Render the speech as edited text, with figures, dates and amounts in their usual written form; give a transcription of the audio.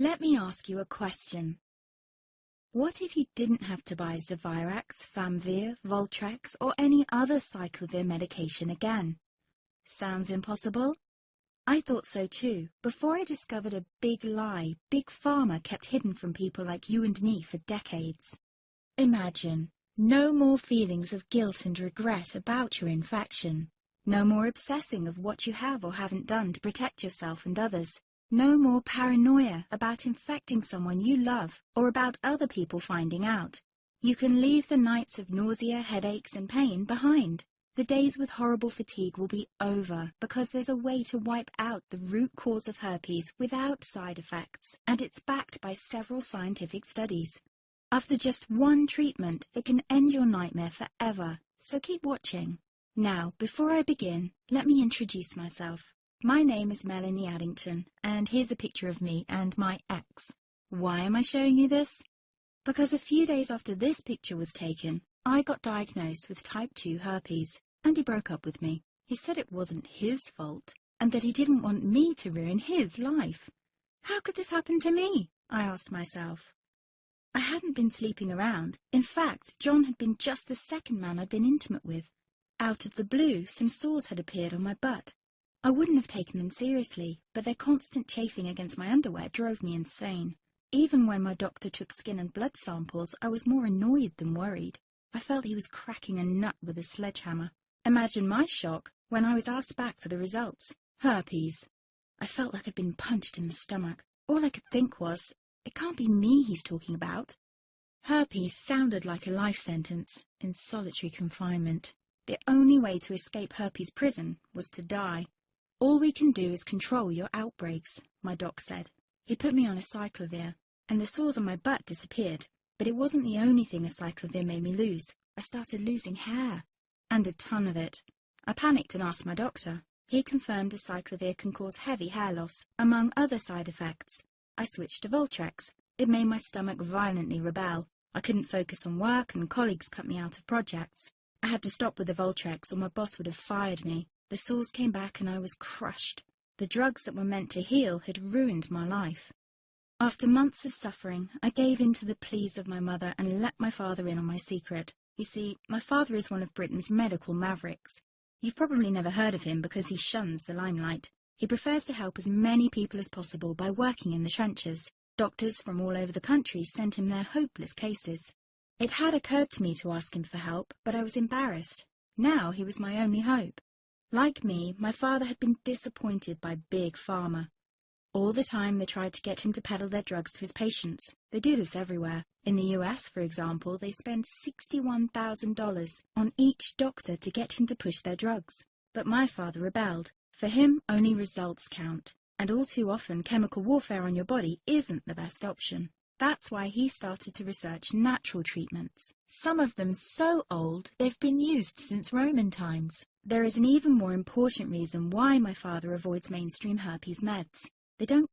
Let me ask you a question. What if you didn't have to buy Zevirax, Famvir, Voltrex, or any other cyclovir medication again? Sounds impossible? I thought so too, before I discovered a big lie Big Pharma kept hidden from people like you and me for decades. Imagine, no more feelings of guilt and regret about your infection. No more obsessing of what you have or haven't done to protect yourself and others. No more paranoia about infecting someone you love or about other people finding out. You can leave the nights of nausea, headaches and pain behind. The days with horrible fatigue will be over because there's a way to wipe out the root cause of herpes without side effects, and it's backed by several scientific studies. After just one treatment, it can end your nightmare forever, so keep watching. Now, before I begin, let me introduce myself. My name is Melanie Addington, and here's a picture of me and my ex. Why am I showing you this? Because a few days after this picture was taken, I got diagnosed with type 2 herpes, and he broke up with me. He said it wasn't his fault, and that he didn't want me to ruin his life. How could this happen to me? I asked myself. I hadn't been sleeping around. In fact, John had been just the second man I'd been intimate with. Out of the blue, some sores had appeared on my butt. I wouldn't have taken them seriously, but their constant chafing against my underwear drove me insane. Even when my doctor took skin and blood samples, I was more annoyed than worried. I felt he was cracking a nut with a sledgehammer. Imagine my shock when I was asked back for the results. Herpes. I felt like I'd been punched in the stomach. All I could think was, it can't be me he's talking about. Herpes sounded like a life sentence in solitary confinement. The only way to escape herpes prison was to die. All we can do is control your outbreaks, my doc said. He put me on a cyclovir, and the sores on my butt disappeared. But it wasn't the only thing a cyclovir made me lose. I started losing hair, and a ton of it. I panicked and asked my doctor. He confirmed a cyclovir can cause heavy hair loss, among other side effects. I switched to Voltrex. It made my stomach violently rebel. I couldn't focus on work, and colleagues cut me out of projects. I had to stop with the Voltrex, or my boss would have fired me. The sores came back and I was crushed. The drugs that were meant to heal had ruined my life. After months of suffering, I gave in to the pleas of my mother and let my father in on my secret. You see, my father is one of Britain's medical mavericks. You've probably never heard of him because he shuns the limelight. He prefers to help as many people as possible by working in the trenches. Doctors from all over the country sent him their hopeless cases. It had occurred to me to ask him for help, but I was embarrassed. Now he was my only hope. Like me, my father had been disappointed by Big Pharma. All the time they tried to get him to peddle their drugs to his patients. They do this everywhere. In the US, for example, they spend $61,000 on each doctor to get him to push their drugs. But my father rebelled. For him, only results count. And all too often, chemical warfare on your body isn't the best option. That's why he started to research natural treatments. Some of them so old, they've been used since Roman times. There is an even more important reason why my father avoids mainstream herpes meds. They don't